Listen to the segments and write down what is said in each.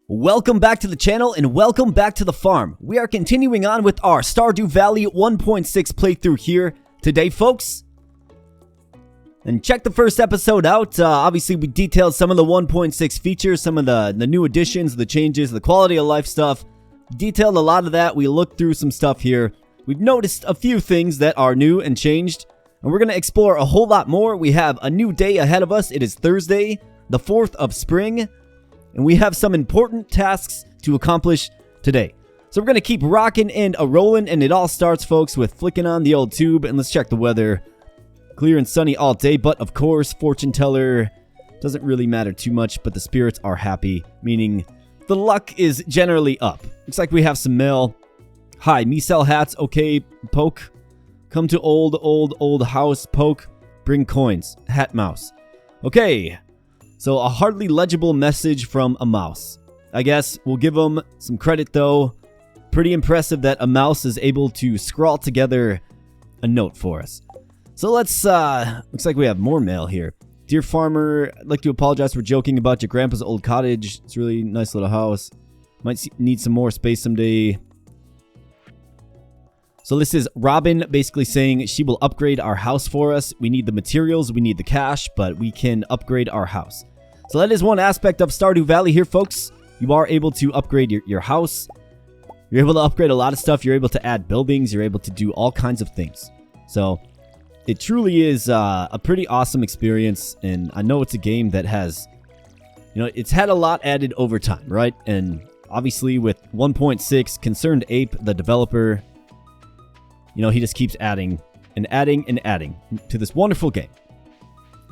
Welcome back to the channel and welcome back to the farm. We are continuing on with our Stardew Valley 1.6 playthrough here today, folks. And check the first episode out. Obviously, we detailed some of the 1.6 features, some of the new additions, the changes, the quality of life stuff. Detailed a lot of that. We looked through some stuff here. We've noticed a few things that are new and changed, and we're going to explore a whole lot more. We have a new day ahead of us. It is Thursday, the 4th of spring. And we have some important tasks to accomplish today. So we're going to keep rocking and a-rolling, and it all starts, folks, with flicking on the old tube. And let's check the weather. Clear and sunny all day, but of course, fortune teller doesn't really matter too much, but the spirits are happy, meaning the luck is generally up. Looks like we have some mail. Hi, me sell hats. Okay, poke. Come to old house, poke. Bring coins. Hat mouse. Okay. So a hardly legible message from a mouse. I guess we'll give them some credit though. Pretty impressive that a mouse is able to scrawl together a note for us. So let's, looks like we have more mail here. Dear farmer, I'd like to apologize for joking about your grandpa's old cottage. It's a really nice little house. Might need some more space someday. So this is Robin basically saying she will upgrade our house for us. We need the materials, we need the cash, but we can upgrade our house. So that is one aspect of Stardew Valley here, folks. You are able to upgrade your house. You're able to upgrade a lot of stuff. You're able to add buildings. You're able to do all kinds of things. So it truly is a pretty awesome experience. And I know it's a game that has, it's had a lot added over time, right? And obviously with 1.6, Concerned Ape, the developer, he just keeps adding and adding and adding to this wonderful game.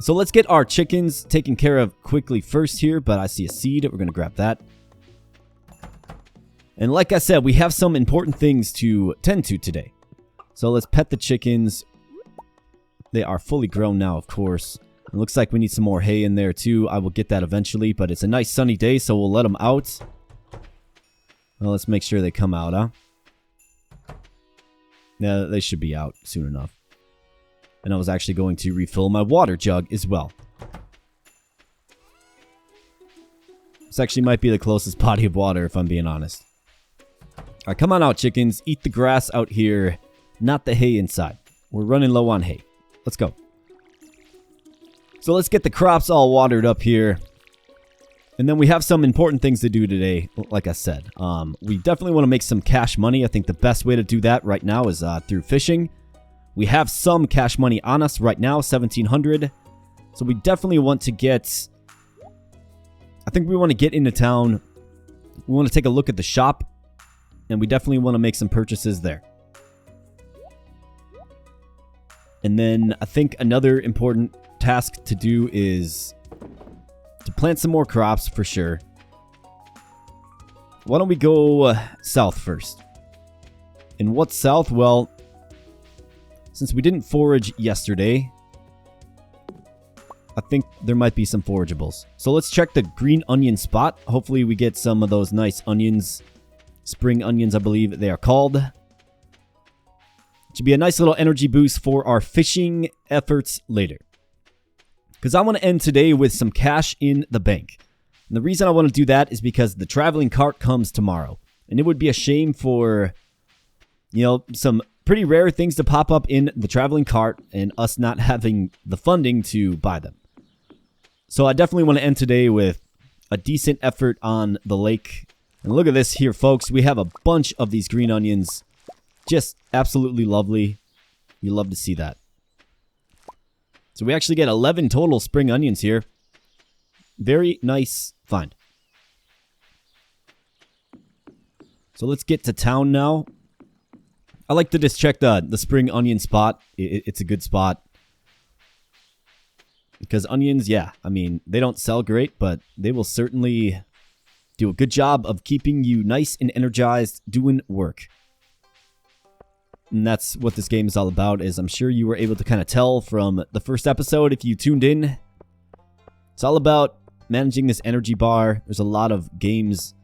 So let's get our chickens taken care of quickly first here, but I see a seed. We're going to grab that. And like I said, we have some important things to tend to today. So let's pet the chickens. They are fully grown now, of course. It looks like we need some more hay in there too. I will get that eventually, but it's a nice sunny day, so we'll let them out. Well, let's make sure they come out, huh? Yeah, they should be out soon enough. And I was actually going to refill my water jug as well. This actually might be the closest body of water, if I'm being honest. Alright, come on out, chickens. Eat the grass out here, not the hay inside. We're running low on hay. Let's go. So let's get the crops all watered up here. And then we have some important things to do today, like I said. We definitely want to make some cash money. I think the best way to do that right now is through fishing. We have some cash money on us right now, 1,700. So we definitely want to get... I think we want to get into town. We want to take a look at the shop. And we definitely want to make some purchases there. And then I think another important task to do is to plant some more crops for sure. Why don't we go south first? And what's south? Well, since we didn't forage yesterday, I think there might be some forageables. So let's check the green onion spot. Hopefully we get some of those nice onions. Spring onions, I believe they are called. It should be a nice little energy boost for our fishing efforts later. Because I want to end today with some cash in the bank. And the reason I want to do that is because the traveling cart comes tomorrow. And it would be a shame for, some pretty rare things to pop up in the traveling cart and us not having the funding to buy them. So I definitely want to end today with a decent effort on the lake. And look at this here, folks. We have a bunch of these green onions. Just absolutely lovely. You love to see that. So we actually get 11 total spring onions here. Very nice find. So let's get to town now. I like to just check the spring onion spot. It's a good spot. Because onions, they don't sell great, but they will certainly do a good job of keeping you nice and energized doing work. And that's what this game is all about, as I'm sure you were able to kind of tell from the first episode if you tuned in. It's all about managing this energy bar. There's a lot of games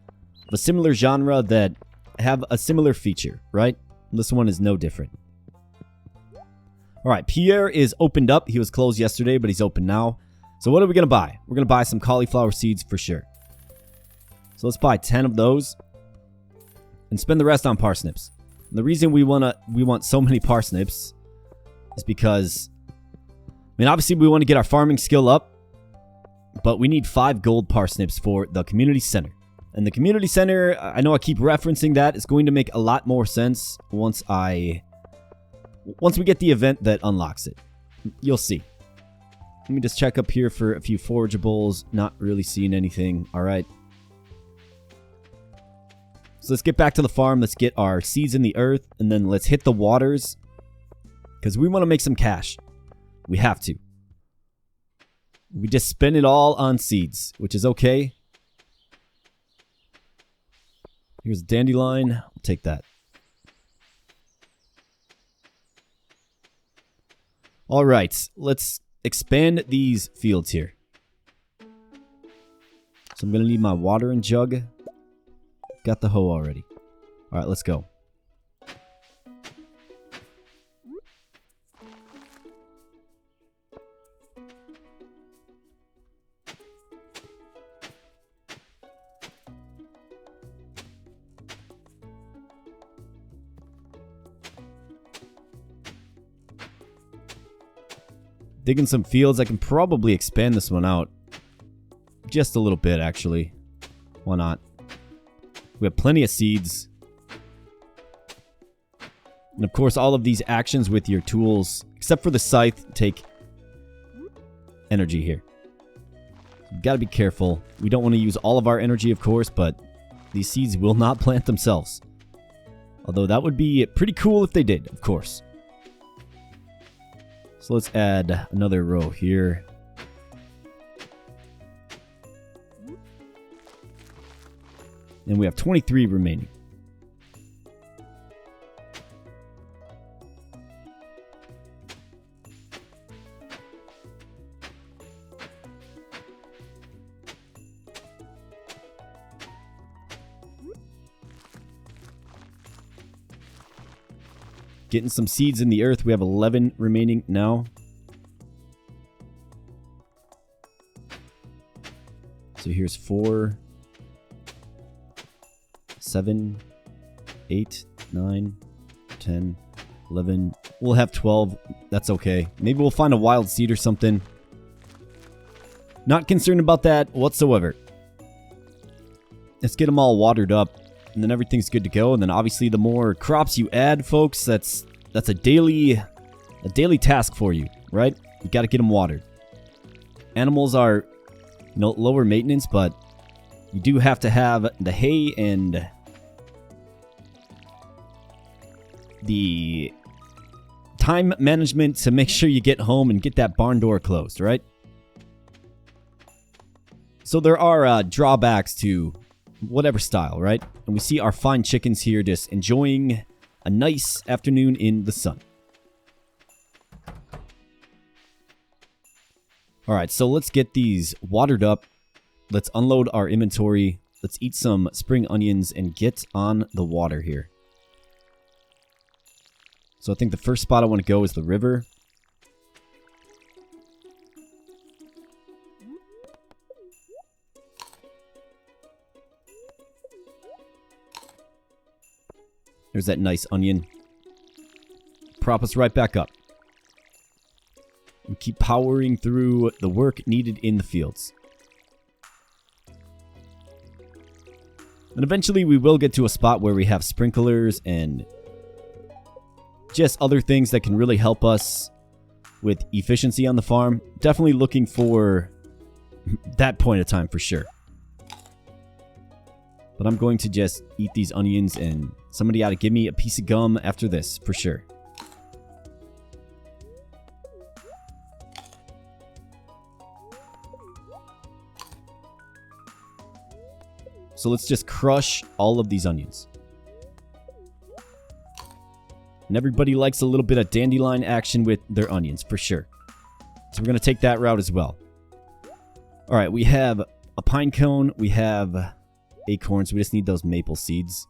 of a similar genre that have a similar feature, right? This one is no different. Alright, Pierre is opened up. He was closed yesterday, but he's open now. So what are we going to buy? We're going to buy some cauliflower seeds for sure. So let's buy 10 of those and spend the rest on parsnips. And the reason we want so many parsnips is because, I mean, obviously we want to get our farming skill up, but we need 5 gold parsnips for the community center. And the community center, I know I keep referencing that, it's going to make a lot more sense once we get the event that unlocks it. You'll see. Let me just check up here for a few forageables. Not really seeing anything. All right. So let's get back to the farm. Let's get our seeds in the earth. And then let's hit the waters. Because we want to make some cash. We have to. We just spend it all on seeds. Which is okay. Here's a dandelion. I'll take that. Alright. Let's expand these fields here. So I'm going to need my watering jug. Got the hoe already. Alright, let's go. Digging some fields. I can probably expand this one out. Just a little bit, actually. Why not? We have plenty of seeds. And of course, all of these actions with your tools, except for the scythe, take energy here. You've got to be careful. We don't want to use all of our energy, of course, but these seeds will not plant themselves. Although that would be pretty cool if they did, of course. So let's add another row here. And we have 23 remaining. Getting some seeds in the earth. We have 11 remaining now. So here's 4, 7, 8, 9, 10, 11. We'll have 12. That's okay. Maybe we'll find a wild seed or something. Not concerned about that whatsoever. Let's get them all watered up. And then everything's good to go. And then obviously the more crops you add, folks, that's a daily task for you, right? You got to get them watered. Animals are, you know, lower maintenance, but you do have to have the hay and the time management to make sure you get home and get that barn door closed, right? So there are drawbacks to whatever style, right? And we see our fine chickens here just enjoying a nice afternoon in the sun. Alright, so let's get these watered up. Let's unload our inventory. Let's eat some spring onions and get on the water here. So I think the first spot I want to go is the river. There's that nice onion. Prop us right back up. And keep powering through the work needed in the fields. And eventually we will get to a spot where we have sprinklers and just other things that can really help us with efficiency on the farm. Definitely looking for that point of time for sure. But I'm going to just eat these onions, and somebody ought to give me a piece of gum after this, for sure. So let's just crush all of these onions. And everybody likes a little bit of dandelion action with their onions, for sure. So we're going to take that route as well. Alright, we have a pine cone, we have acorns, we just need those maple seeds.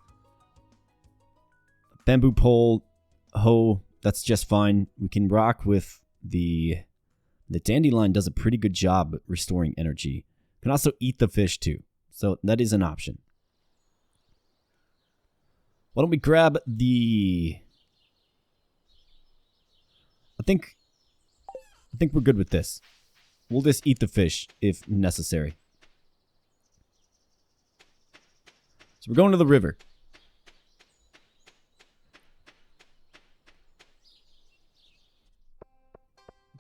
Bamboo pole, hoe, that's just fine. We can rock with the dandelion does a pretty good job restoring energy. Can also eat the fish too. So that is an option. Why don't we grab the... I think we're good with this. We'll just eat the fish if necessary. So we're going to the river.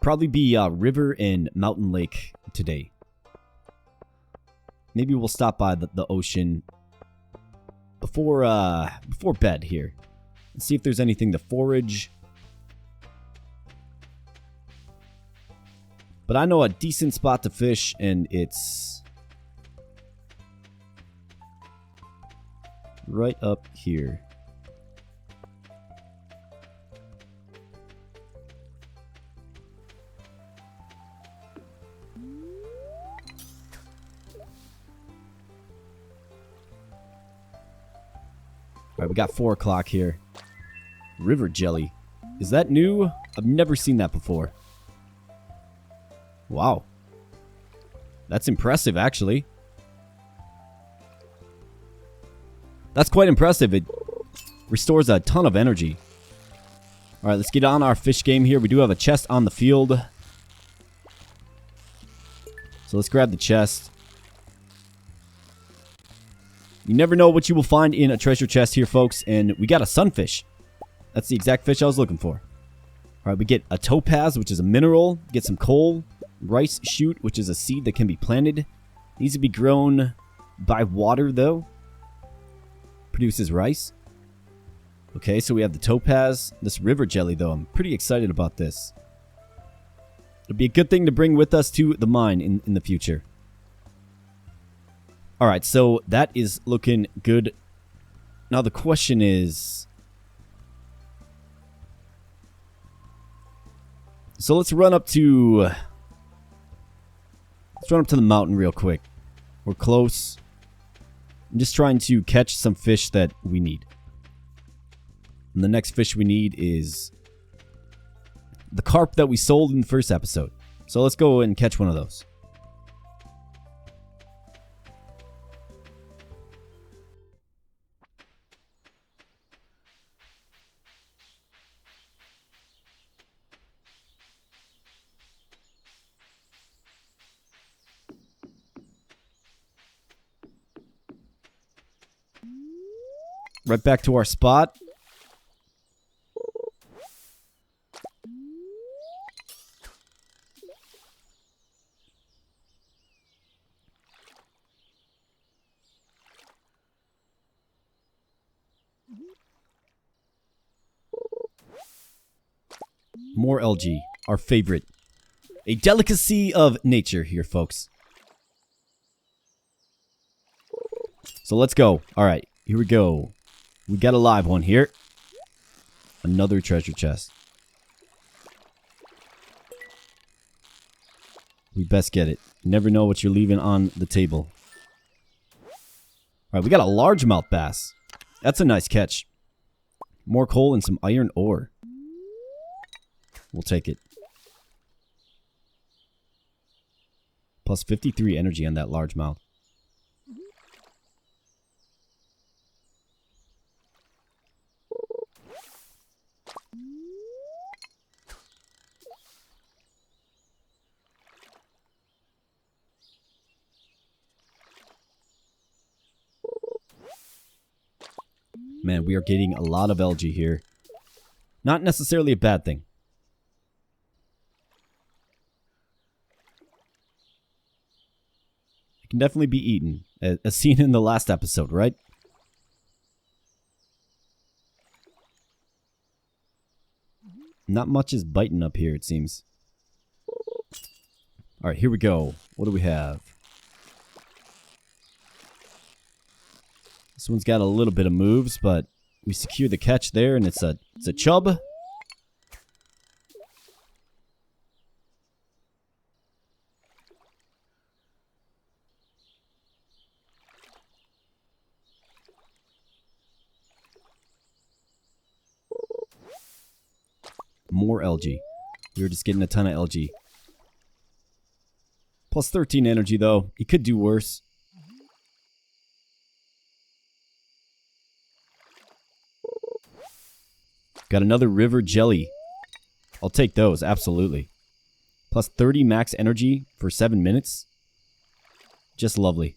Probably be river and mountain lake today. Maybe we'll stop by the ocean before bed here. And see if there's anything to forage. But I know a decent spot to fish, and it's right up here. Alright, we got 4 o'clock here. River jelly. Is that new? I've never seen that before. Wow. That's impressive, actually. That's quite impressive. It restores a ton of energy. Alright, let's get on our fish game here. We do have a chest on the field. So let's grab the chest. You never know what you will find in a treasure chest here, folks. And we got a sunfish. That's the exact fish I was looking for. Alright, we get a topaz, which is a mineral. Get some coal. Rice shoot, which is a seed that can be planted. Needs to be grown by water, though. Produces rice. Okay, so we have the topaz. This river jelly, though. I'm pretty excited about this. It'll be a good thing to bring with us to the mine in the future. Alright, so that is looking good. Now the question is... So let's run up to... Let's run up to the mountain real quick. We're close. I'm just trying to catch some fish that we need. And the next fish we need is the carp that we sold in the first episode. So let's go and catch one of those. Right back to our spot. More algae, our favorite. A delicacy of nature here, folks. So let's go. All right, here we go. We got a live one here. Another treasure chest. We best get it. You never know what you're leaving on the table. Alright, we got a largemouth bass. That's a nice catch. More coal and some iron ore. We'll take it. Plus 53 energy on that largemouth. Man, we are getting a lot of algae here. Not necessarily a bad thing. It can definitely be eaten, as seen in the last episode, right? Not much is biting up here, it seems. Alright, here we go. What do we have? This one's got a little bit of moves, but we secure the catch there, and it's a chub. More algae. We were just getting a ton of algae. Plus 13 energy, though. It could do worse. Got another river jelly. I'll take those, absolutely. Plus 30 max energy for 7 minutes. Just lovely.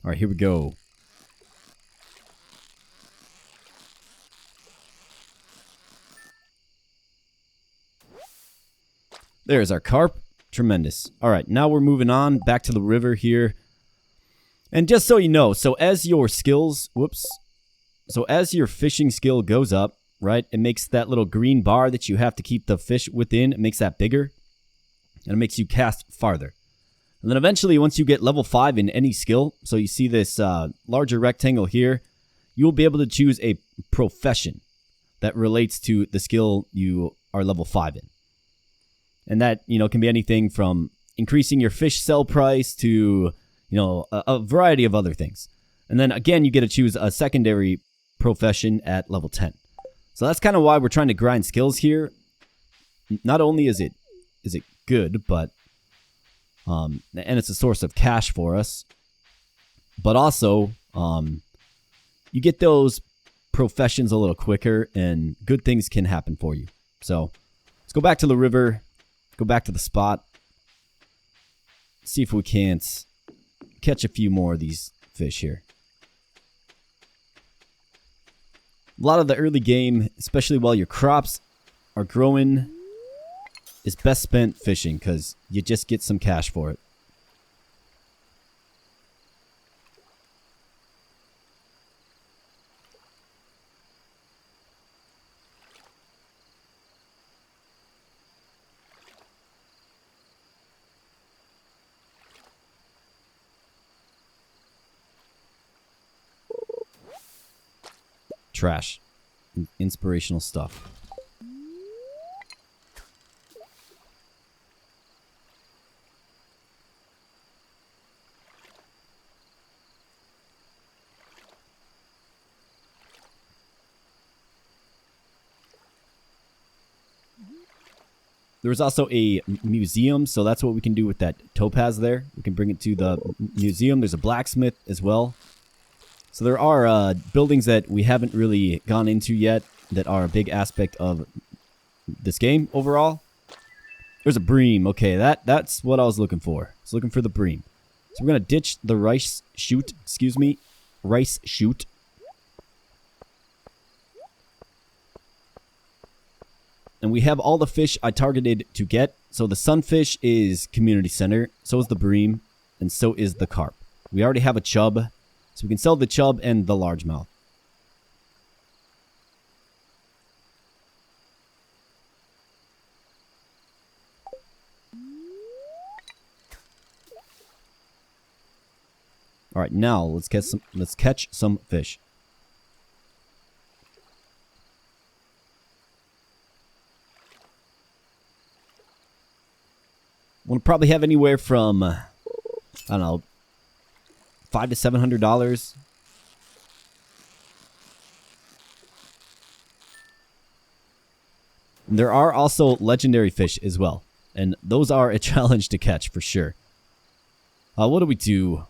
Alright, here we go. There's our carp. Tremendous. Alright, now we're moving on back to the river here. And just so you know, so as your skills, so as your fishing skill goes up, right, it makes that little green bar that you have to keep the fish within, it makes that bigger. And it makes you cast farther. And then eventually, once you get level 5 in any skill, so you see this larger rectangle here, you will be able to choose a profession that relates to the skill you are level 5 in. And that, can be anything from increasing your fish sell price to, a variety of other things. And then again, you get to choose a secondary profession at level 10. So that's kind of why we're trying to grind skills here. Not only is it good, but and it's a source of cash for us, but also you get those professions a little quicker and good things can happen for you. So let's go back to the river, go back to the spot, see if we can't catch a few more of these fish here. A lot of the early game, especially while your crops are growing, is best spent fishing because you just get some cash for it. Trash. Inspirational stuff. There's also a museum, so that's what we can do with that topaz there. We can bring it to the museum. There's a blacksmith as well. So there are buildings that we haven't really gone into yet that are a big aspect of this game overall. There's a bream. Okay, that's what I was looking for. I was looking for the bream. So we're going to ditch the rice chute. Rice chute. And we have all the fish I targeted to get. So the sunfish is community center. So is the bream. And so is the carp. We already have a chub. So we can sell the chub and the largemouth. All right, now let's catch some fish. We'll probably have anywhere from I don't know, $500 to $700. And there are also legendary fish as well, and those are a challenge to catch for sure. What do we do?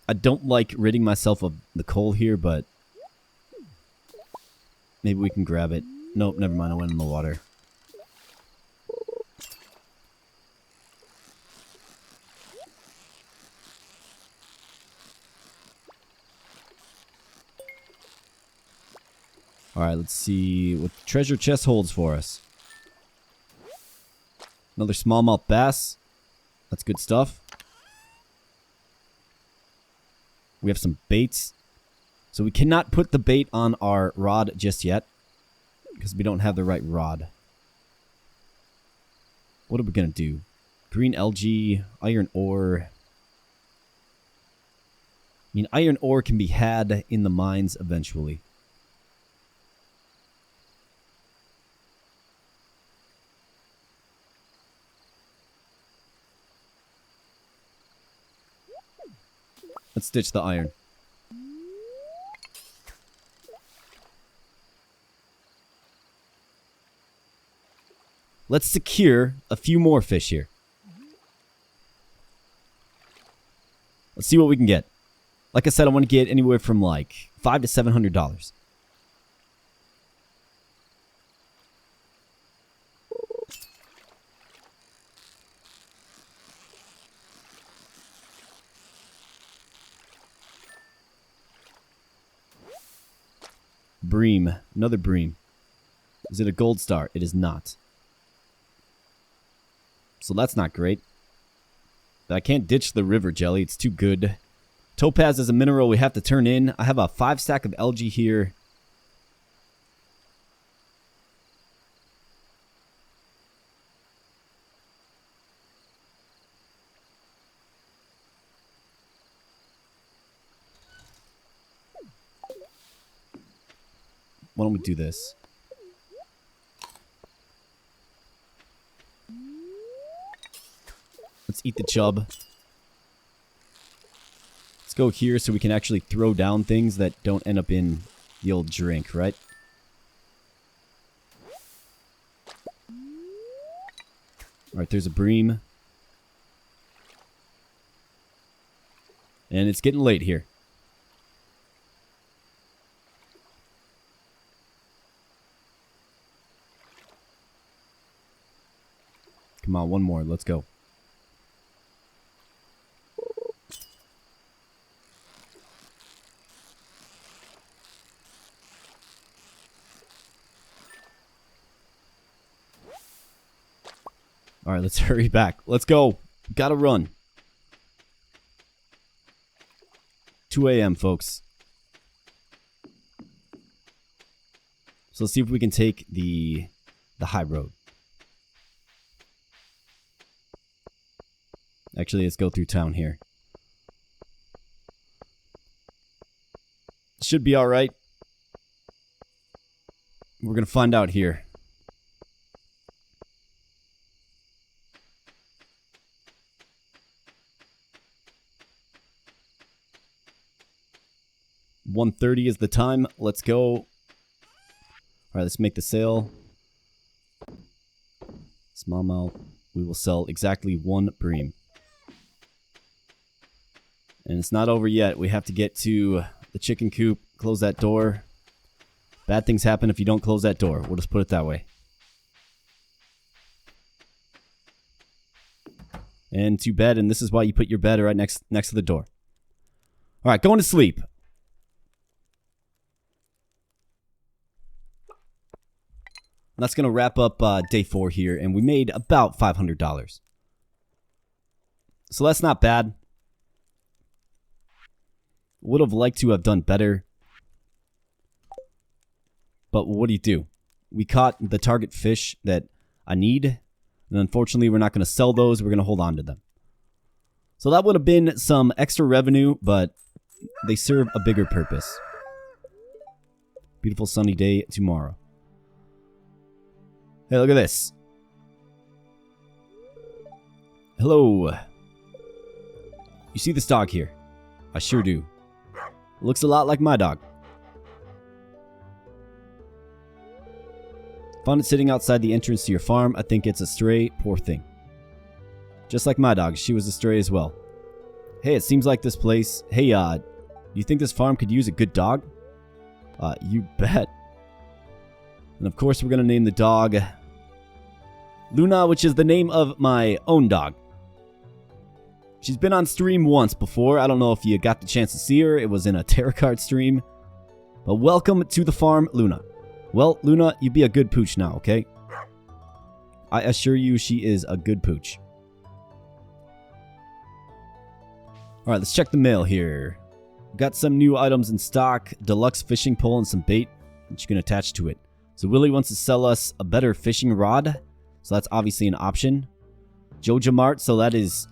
I don't like ridding myself of the coal here, but maybe we can grab it. Nope, never mind. I went in the water. Alright, let's see what the treasure chest holds for us. Another smallmouth bass. That's good stuff. We have some baits. So we cannot put the bait on our rod just yet, because we don't have the right rod. What are we going to do? Green algae, iron ore. I mean, iron ore can be had in the mines eventually. Let's ditch the iron. let's secure a few more fish here. Let's see what we can get. Like I said, I want to get anywhere from like $500 to $700. Bream. Another bream. Is it a gold star? It is not. So that's not great. I can't ditch the river jelly. It's too good. Topaz is a mineral we have to turn in. I have a 5 stack of algae here. Why don't we do this? Let's eat the chub. Let's go here so we can actually throw down things that don't end up in the old drink, right? Alright, there's a bream. And it's getting late here. Come on, one more. Let's go. Alright, let's hurry back. Let's go. Gotta run. 2 a.m., folks. So let's see if we can take the high road. Actually, let's go through town here. Should be alright. We're gonna find out here. $1:30 is the time. Let's go. Alright, let's make the sale. Smallmouth. We will sell exactly 1 bream. And it's not over yet. We have to get to the chicken coop. Close that door. Bad things happen if you don't close that door. We'll just put it that way. And to bed, and this is why you put your bed right next to the door. Alright, going to sleep. That's going to wrap up day 4 here, and we made about $500. So that's not bad. Would have liked to have done better. But what do? We caught the target fish that I need, and unfortunately we're not going to sell those. We're going to hold on to them. So that would have been some extra revenue, but they serve a bigger purpose. Beautiful sunny day tomorrow. Hey, look at this. Hello. You see this dog here? I sure do. Looks a lot like my dog. Found it sitting outside the entrance to your farm. I think it's a stray. Poor thing. Just like my dog, she was a stray as well. Hey, it seems like this place... Hey, do you think this farm could use a good dog? You bet. And of course, we're going to name the dog... Luna, which is the name of my own dog. She's been on stream once before. I don't know if you got the chance to see her. It was in a tarot card stream. But welcome to the farm, Luna. Well, Luna, you be a good pooch now, okay? I assure you she is a good pooch. Alright, let's check the mail here. Got some new items in stock. Deluxe fishing pole and some bait that you can attach to it. So Willie wants to sell us a better fishing rod. So that's obviously an option. Jojamart, so that is...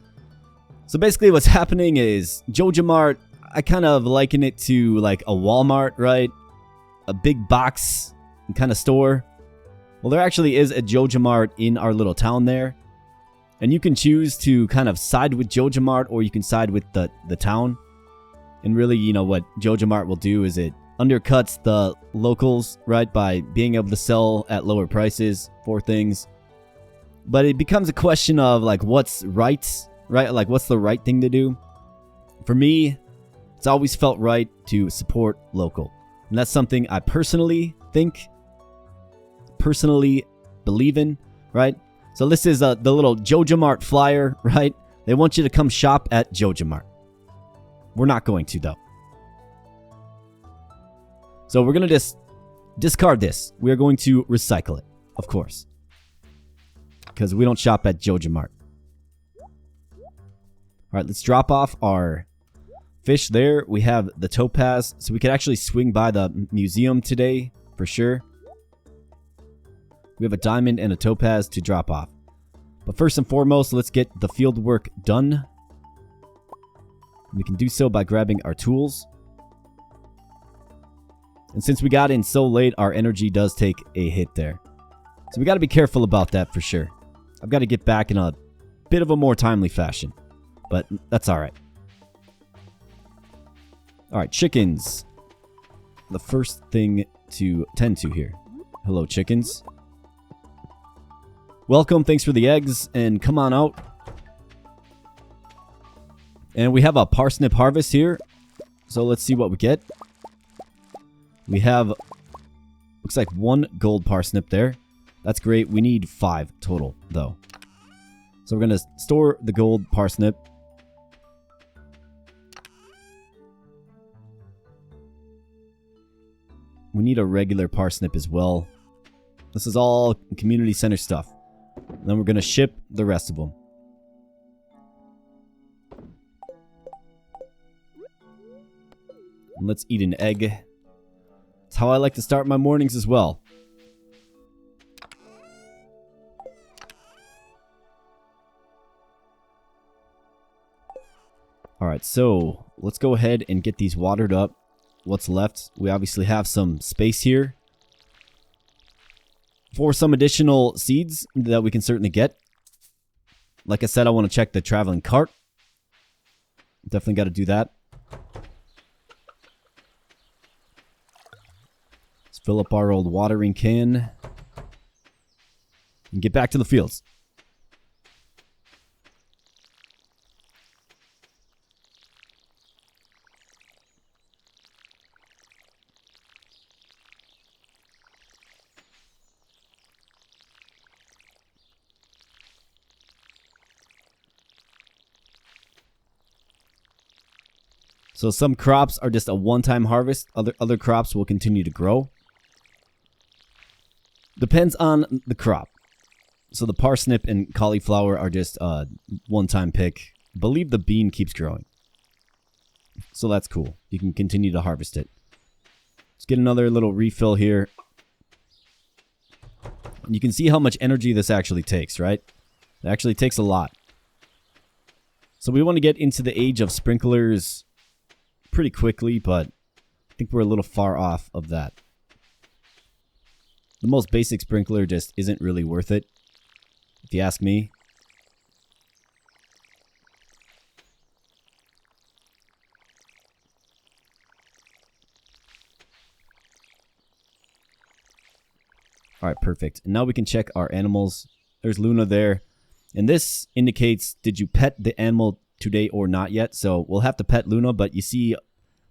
So basically what's happening is Jojamart, I kind of liken it to like a Walmart, right? A big box kind of store. Well, there actually is a Jojamart in our little town there. And you can choose to kind of side with Jojamart or you can side with the town. And really, you know, what Jojamart will do is it undercuts the locals, right? By being able to sell at lower prices for things. But it becomes a question of like what's right? Like what's the right thing to do? For me, it's always felt right to support local. And that's something I personally think, personally believe in, right? So this is the little JojaMart flyer, right? They want you to come shop at JojaMart. We're not going to, though. So we're going to just discard this. We are going to recycle it, of course. Because we don't shop at JojaMart. Alright, let's drop off our fish there. We have the topaz, so we could actually swing by the museum today, for sure. We have a diamond and a topaz to drop off. But first and foremost, let's get the field work done. We can do so by grabbing our tools. And since we got in so late, our energy does take a hit there. So we got to be careful about that for sure. I've got to get back in a bit of a more timely fashion. But that's alright. Alright, chickens. The first thing to tend to here. Hello, chickens. Welcome, thanks for the eggs, and come on out. And we have a parsnip harvest here. So let's see what we get. We have, looks like 1 gold parsnip there. That's great. We need 5 total, though. So we're going to store the gold parsnip. We need a regular parsnip as well. This is all community center stuff. And then we're going to ship the rest of them. And let's eat an egg. That's how I like to start my mornings as well. Alright, so let's go ahead and get these watered up. What's left? We obviously have some space here for some additional seeds that we can certainly get. Like I said, I want to check the traveling cart. Definitely got to do that. Let's fill up our old watering can and get back to the fields. So some crops are just a one-time harvest. Other crops will continue to grow. Depends on the crop. So the parsnip and cauliflower are just a one-time pick. I believe the bean keeps growing. So that's cool. You can continue to harvest it. Let's get another little refill here. And you can see how much energy this actually takes, right? It actually takes a lot. So we want to get into the age of sprinklers pretty quickly, but I think we're a little far off of that. The most basic sprinkler just isn't really worth it, if you ask me. Alright, perfect. And now we can check our animals. There's Luna there. And this indicates, did you pet the animal today or not yet? So we'll have to pet Luna, but you see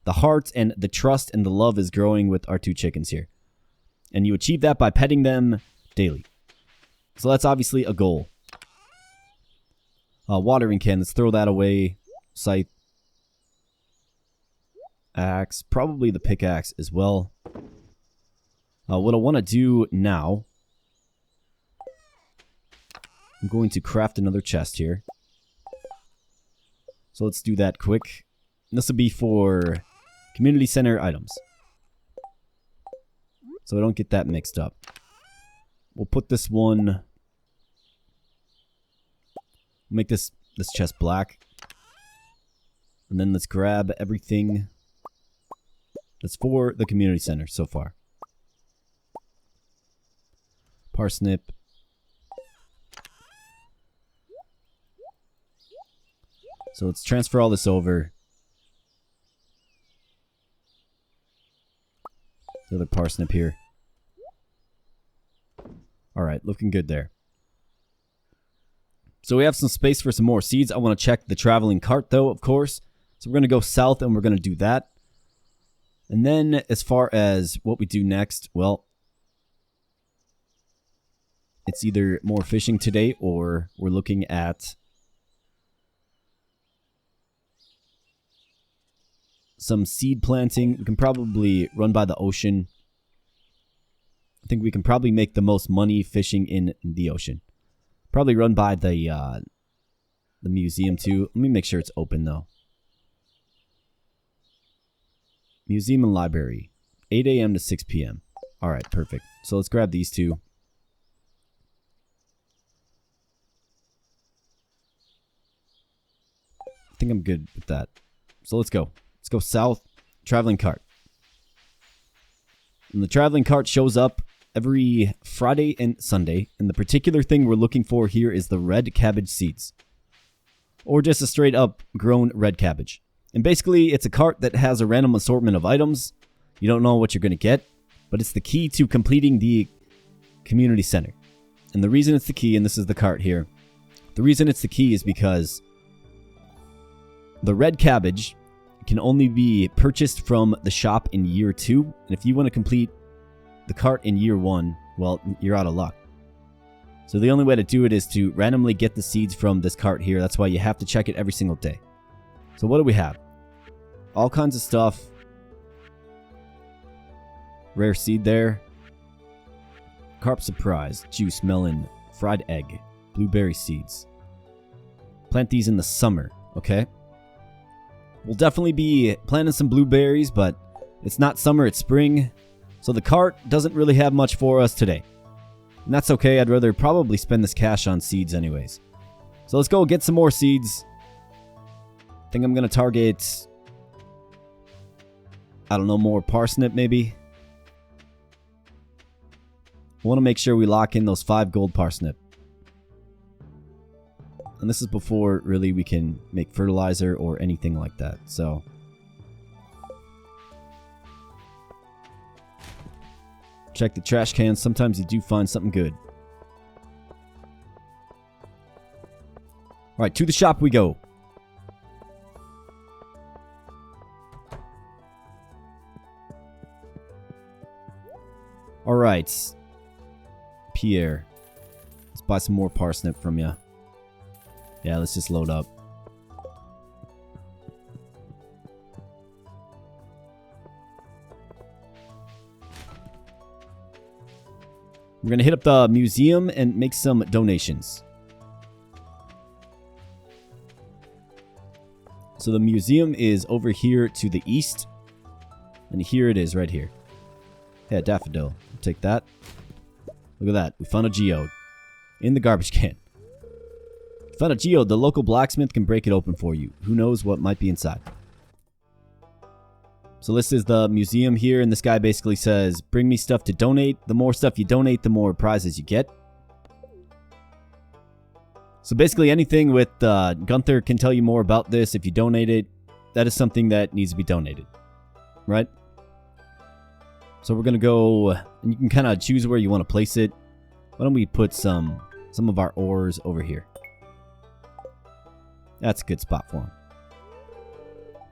the heart and the trust and the love is growing with our 2 chickens here. And you achieve that by petting them daily. So that's obviously a goal. Watering can, let's throw that away. Scythe. Axe, probably the pickaxe as well. What I want to do now, I'm going to craft another chest here. So let's do that quick. This will be for community center items. So I don't get that mixed up. We'll put this one, make this chest black. And then let's grab everything that's for the community center so far. Parsnip. So let's transfer all this over. The other parsnip here. Alright, looking good there. So we have some space for some more seeds. I want to check the traveling cart, though, of course. So we're going to go south, and we're going to do that. And then as far as what we do next, well, it's either more fishing today, or we're looking at some seed planting. We can probably run by the ocean. I think we can probably make the most money fishing in the ocean. Probably run by the museum too. Let me make sure it's open though. Museum and library, 8 a.m. to 6 p.m. All right, perfect. So let's grab these two. I think I'm good with that. So let's go. Let's go south. Traveling cart. And the traveling cart shows up every Friday and Sunday. And the particular thing we're looking for here is the red cabbage seeds. Or just a straight up grown red cabbage. And basically, it's a cart that has a random assortment of items. You don't know what you're going to get. But it's the key to completing the community center. And the reason it's the key, and this is the cart here. The reason it's the key is because the red cabbage can only be purchased from the shop in year 2. And if you want to complete the cart in year 1, well, you're out of luck. So the only way to do it is to randomly get the seeds from this cart here. That's why you have to check it every single day. So what do we have? All kinds of stuff. Rare seed there. Carp surprise, juice, melon, fried egg, blueberry seeds. Plant these in the summer, okay? We'll definitely be planting some blueberries, but it's not summer, it's spring. So the cart doesn't really have much for us today. And that's okay, I'd rather probably spend this cash on seeds anyways. So let's go get some more seeds. I think I'm going to target, I don't know, more parsnip maybe. I want to make sure we lock in those 5 gold parsnip. And this is before really we can make fertilizer or anything like that. So check the trash cans. Sometimes you do find something good. Alright, to the shop we go. Alright. Pierre. Let's buy some more parsnip from you. Yeah, let's just load up. We're going to hit up the museum and make some donations. So the museum is over here to the east. And here it is right here. Yeah, daffodil. I'll take that. Look at that. We found a geode. In the garbage can. Found a geode. The local blacksmith can break it open for you. Who knows what might be inside. So this is the museum here, and this guy basically says, bring me stuff to donate. The more stuff you donate, the more prizes you get. So basically anything with Gunther can tell you more about this. If you donate it, that is something that needs to be donated. Right? So we're going to go, and you can kind of choose where you want to place it. Why don't we put some of our ores over here? That's a good spot for them.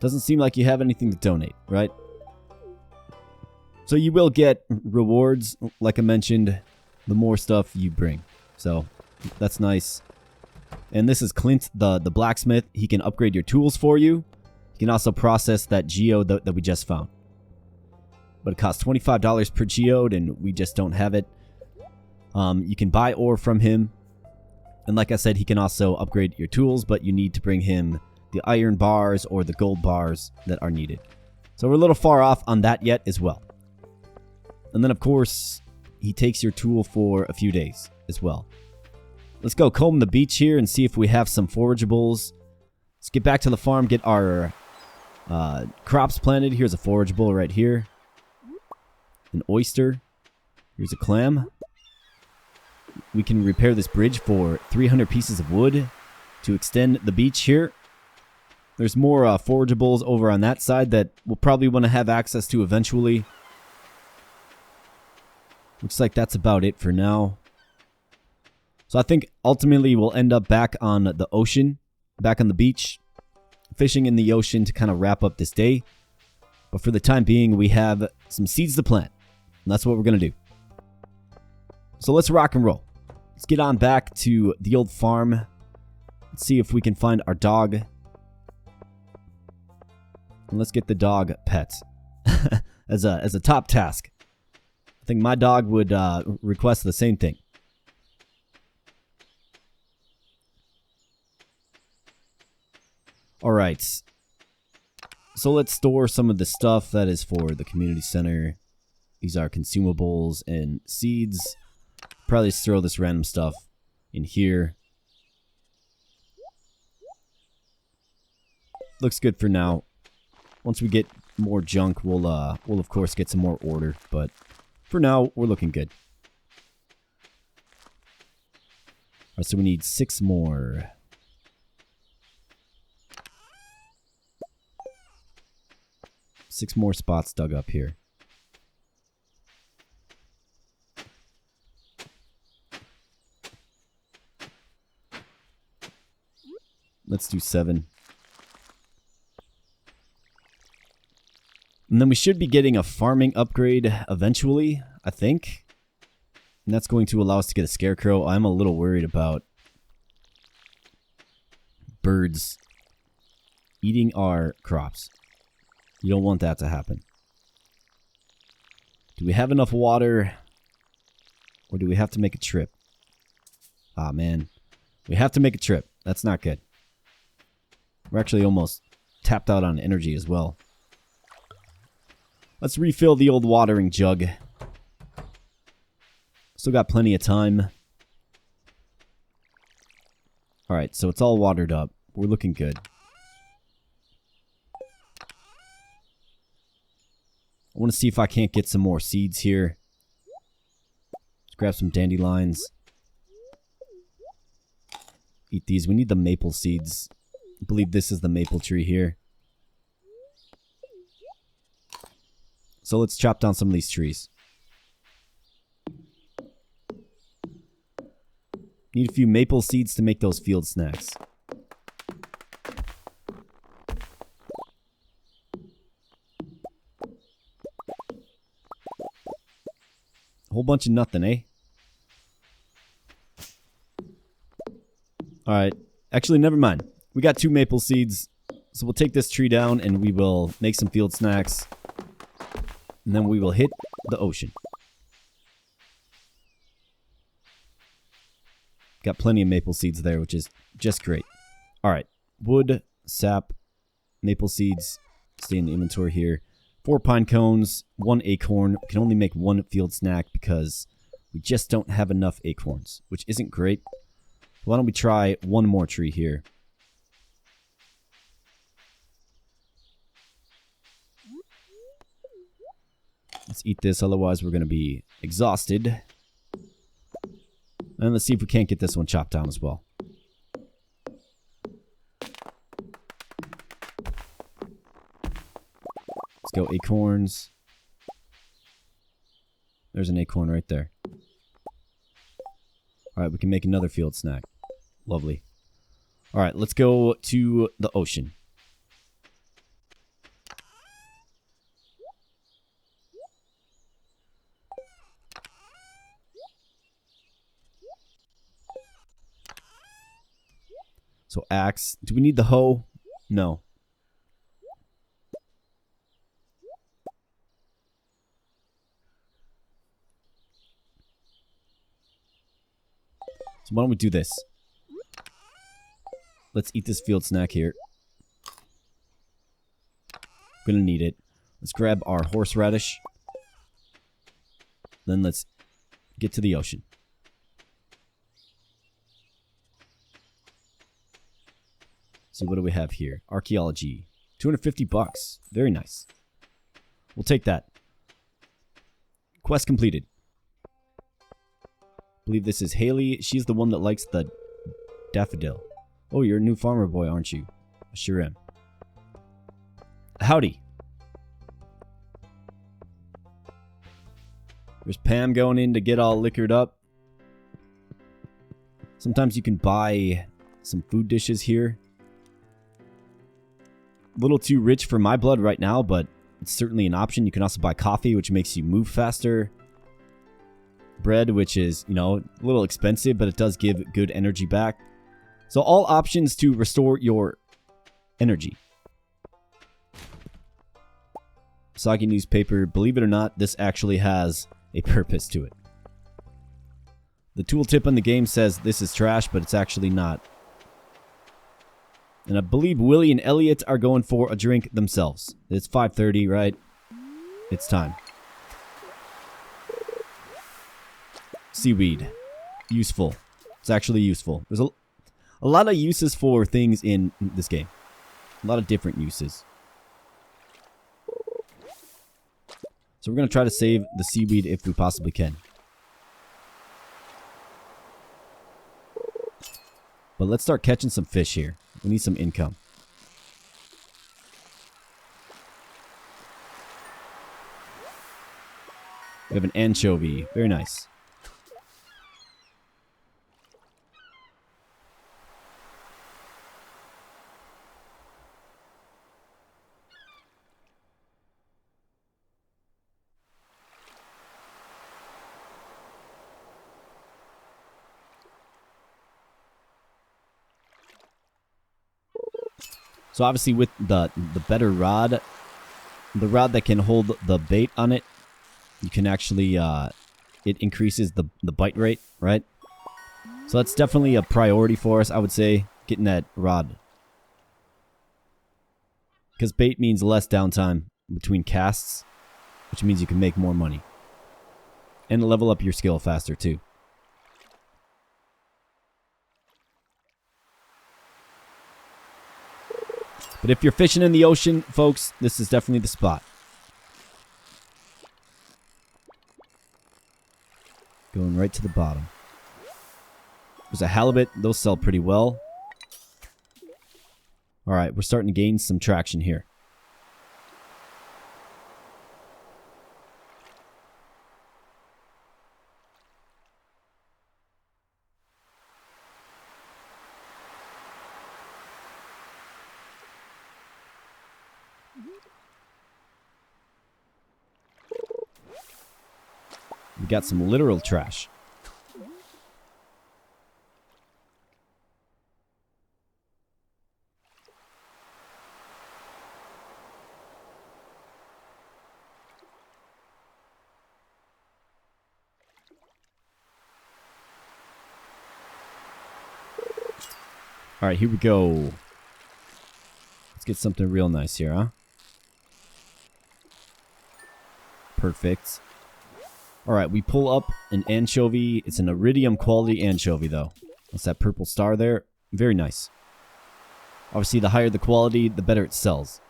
Doesn't seem like you have anything to donate, right? So you will get rewards, like I mentioned, the more stuff you bring. So that's nice. And this is Clint, the blacksmith. He can upgrade your tools for you. He can also process that geode that we just found. But it costs $25 per geode, and we just don't have it. You can buy ore from him. And like I said, he can also upgrade your tools, but you need to bring him the iron bars or the gold bars that are needed. So we're a little far off on that yet as well. And then, of course, he takes your tool for a few days as well. Let's go comb the beach here and see if we have some forageables. Let's get back to the farm, get our crops planted. Here's a forageable right here. An oyster. Here's a clam. We can repair this bridge for 300 pieces of wood to extend the beach here. There's more forageables over on that side that we'll probably want to have access to eventually. Looks like that's about it for now. So I think ultimately we'll end up back on the ocean, back on the beach, fishing in the ocean to kind of wrap up this day. But for the time being, we have some seeds to plant. And that's what we're going to do. So let's rock and roll. Let's get on back to the old farm. Let's see if we can find our dog. And let's get the dog pet as a top task. I think my dog would request the same thing. All right. So let's store some of the stuff that is for the community center. These are consumables and seeds. Probably just throw this random stuff in here. Looks good for now. Once we get more junk, we'll of course get some more order, but for now we're looking good. All right, so we need 6 more. Six more spots dug up here. Let's do 7. And then we should be getting a farming upgrade eventually, I think. And that's going to allow us to get a scarecrow. I'm a little worried about birds eating our crops. You don't want that to happen. Do we have enough water? Or do we have to make a trip? Ah, man. We have to make a trip. That's not good. We're actually almost tapped out on energy as well. Let's refill the old watering jug. Still got plenty of time. Alright, so it's all watered up. We're looking good. I want to see if I can't get some more seeds here. Let's grab some dandelions. Eat these. We need the maple seeds. I believe this is the maple tree here. So let's chop down some of these trees. Need a few maple seeds to make those field snacks. A whole bunch of nothing, eh? Alright. Actually, never mind. We got 2 maple seeds. So we'll take this tree down and we will make some field snacks. And then we will hit the ocean. Got plenty of maple seeds there, which is just great. Alright. Wood, sap, maple seeds. Stay in the inventory here. 4 pine cones, 1 acorn. We can only make 1 field snack because we just don't have enough acorns, which isn't great. Why don't we try 1 more tree here? Let's eat this, otherwise we're going to be exhausted. And let's see if we can't get this one chopped down as well. Let's go acorns. There's an acorn right there. Alright, we can make another field snack. Lovely. Alright, let's go to the ocean. So axe. Do we need the hoe? No. So why don't we do this? Let's eat this field snack here. Gonna need it. Let's grab our horseradish. Then let's get to the ocean. See, what do we have here? Archaeology. 250 bucks. Very nice. We'll take that. Quest completed. I believe this is Haley. She's the one that likes the daffodil. Oh, you're a new farmer boy, aren't you? I sure am. Howdy. There's Pam going in to get all liquored up. Sometimes you can buy some food dishes here. A little too rich for my blood right now, but it's certainly an option. You can also buy coffee, which makes you move faster. Bread, which is, you know, a little expensive, but it does give good energy back. So all options to restore your energy. Soggy newspaper. Believe it or not, this actually has a purpose to it. The tooltip on the game says this is trash, but it's actually not. And I believe Willie and Elliot are going for a drink themselves. It's 5:30, right? It's time. Seaweed. Useful. It's actually useful. There's a lot of uses for things in this game. A lot of different uses. So we're going to try to save the seaweed if we possibly can. But let's start catching some fish here. We need some income. We have an anchovy. Very nice. So obviously with the better rod, the rod that can hold the bait on it, you can actually, it increases the bite rate, right? So that's definitely a priority for us, I would say, getting that rod. Because bait means less downtime between casts, which means you can make more money. And level up your skill faster too. But if you're fishing in the ocean, folks, this is definitely the spot. Going right to the bottom. There's a halibut. Those sell pretty well. Alright, we're starting to gain some traction here. We got some literal trash. Alright, here we go. Let's get something real nice here, huh? Perfect. Alright, we pull up an anchovy. It's an iridium quality anchovy, though. That's that purple star there. Very nice. Obviously, the higher the quality, the better it sells.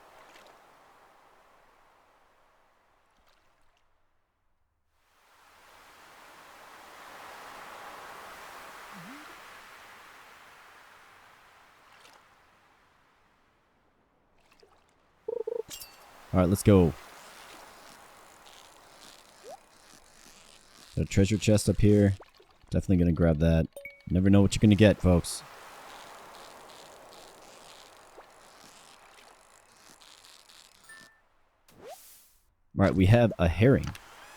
Alright, let's go. Got a treasure chest up here. Definitely gonna grab that. Never know what you're gonna get, folks. Alright, we have a herring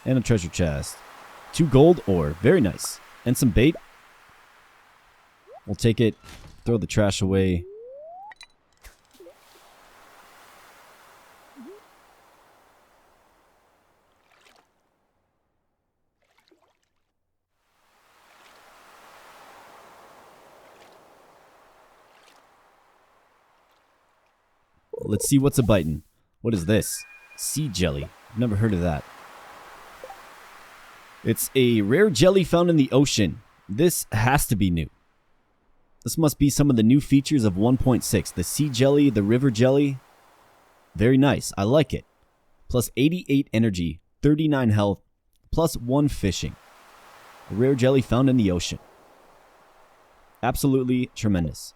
and a treasure chest. 2 gold ore. Very nice. And some bait. We'll take it. Throw the trash away. Let's see what's a biting. What is this? Sea jelly. I've never heard of that. It's a rare jelly found in the ocean. This has to be new. This must be some of the new features of 1.6. The sea jelly, the river jelly. Very nice. I like it. Plus 88 energy, 39 health, plus 1 fishing. A rare jelly found in the ocean. Absolutely tremendous.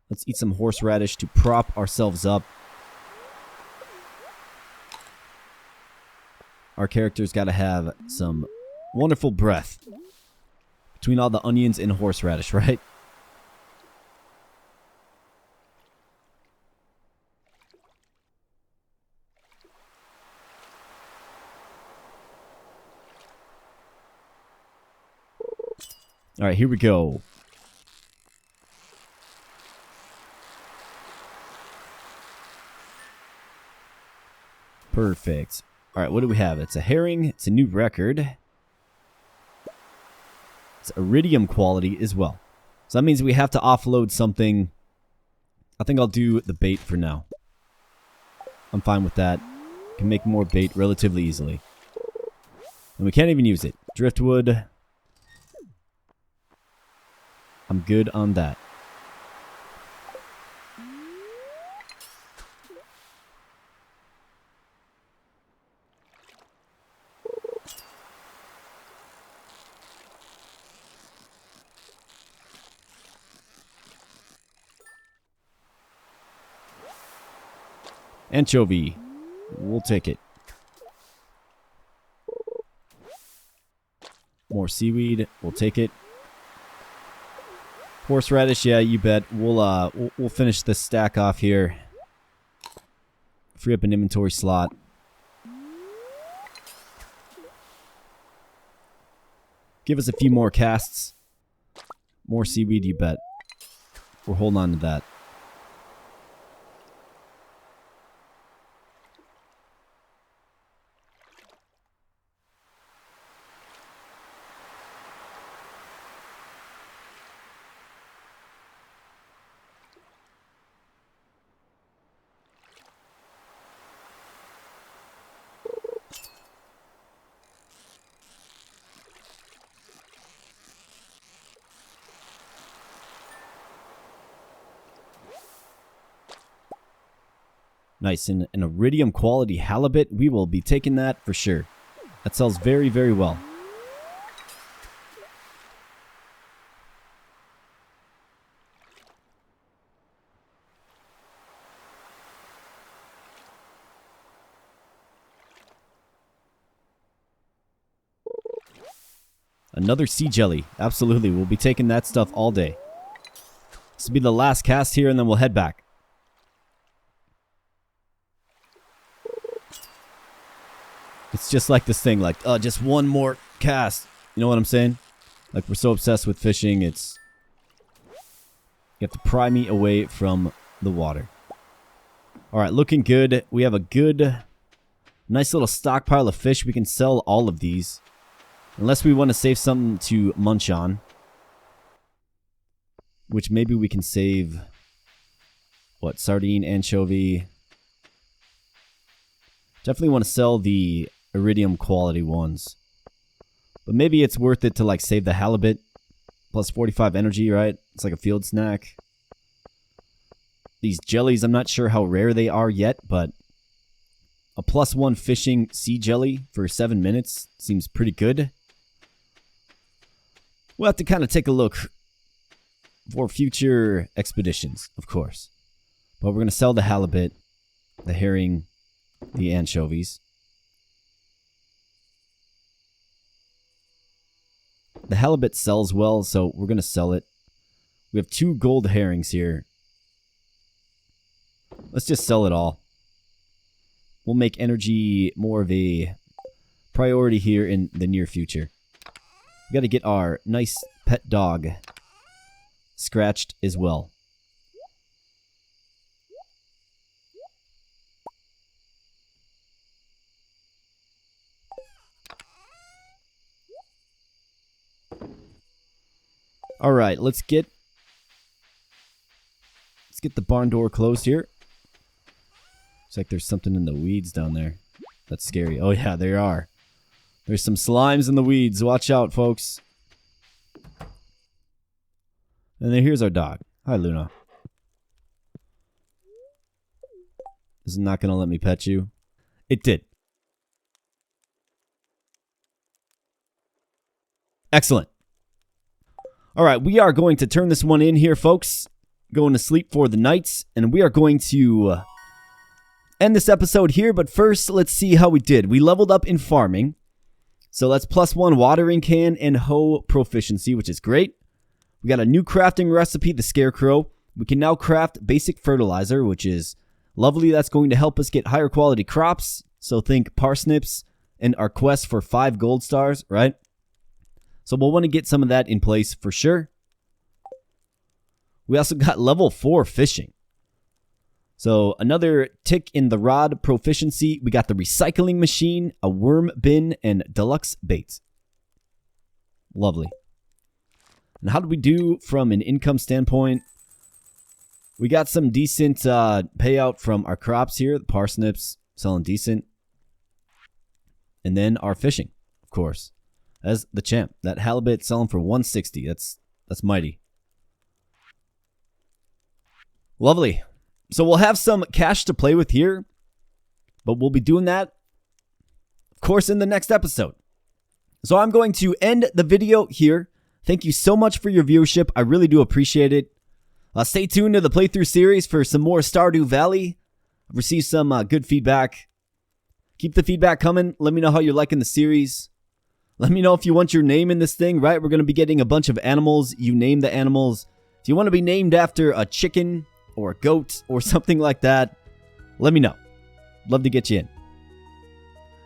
Let's eat some horseradish to prop ourselves up. Our character's got to have some wonderful breath Between all the onions and horseradish, right? All right, here we go. Perfect. All right, what do we have? It's a herring. It's a new record. It's iridium quality as well. So that means we have to offload something. I think I'll do the bait for now. I'm fine with that. Can make more bait relatively easily. And we can't even use it. Driftwood. I'm good on that. Anchovy. We'll take it. More seaweed. We'll take it. Horseradish, yeah, you bet. We'll finish this stack off here. Free up an inventory slot. Give us a few more casts. More seaweed, you bet. We're holding on to that. Nice, and an iridium quality halibut. We will be taking that for sure. That sells very, very well. Another sea jelly. Absolutely, we'll be taking that stuff all day. This will be the last cast here, and then we'll head back. It's just like this thing, like, just one more cast. You know what I'm saying? Like, we're so obsessed with fishing, it's... You have to pry me away from the water. Alright, looking good. We have a good, nice little stockpile of fish. We can sell all of these. Unless we want to save something to munch on. Which maybe we can save... What, sardine, anchovy... Definitely want to sell the iridium quality ones. But maybe it's worth it to like save the halibut. Plus 45 energy, right? It's like a field snack. These jellies, I'm not sure how rare they are yet, but a +1 fishing sea jelly for 7 minutes seems pretty good. We'll have to kind of take a look for future expeditions, of course. But we're going to sell the halibut, the herring, the anchovies. The halibut sells well, so we're going to sell it. We have 2 gold herrings here. Let's just sell it all. We'll make energy more of a priority here in the near future. We got to get our nice pet dog scratched as well. All right, let's get the barn door closed here. Looks like there's something in the weeds down there. That's scary. Oh yeah, there are. There's some slimes in the weeds. Watch out, folks. And then here's our dog. Hi, Luna. Is it not going to let me pet you? It did. Excellent. All right, we are going to turn this one in here, folks. Going to sleep for the night, and we are going to end this episode here. But first, let's see how we did. We leveled up in farming. So that's +1 watering can and hoe proficiency, which is great. We got a new crafting recipe, the Scarecrow. We can now craft basic fertilizer, which is lovely. That's going to help us get higher quality crops. So think parsnips and our quest for 5 gold stars, right? So we'll want to get some of that in place for sure. We also got level 4 fishing. So another tick in the rod proficiency. We got the recycling machine, a worm bin, and deluxe baits. Lovely. And how did we do from an income standpoint? We got some decent payout from our crops here. The parsnips selling decent. And then our fishing, of course, as the champ. That halibut selling for 160. That's mighty. Lovely. So we'll have some cash to play with here, but we'll be doing that, of course, in the next episode. So I'm going to end the video here. Thank you so much for your viewership. I really do appreciate it. Stay tuned to the playthrough series for some more Stardew Valley. I've received some good feedback. Keep the feedback coming. Let me know how you're liking the series. Let me know if you want your name in this thing, right? We're going to be getting a bunch of animals. You name the animals. If you want to be named after a chicken or a goat or something like that, let me know. Love to get you in.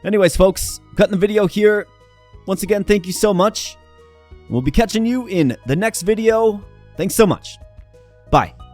Anyways, folks, cutting the video here. Once again, thank you so much. We'll be catching you in the next video. Thanks so much. Bye.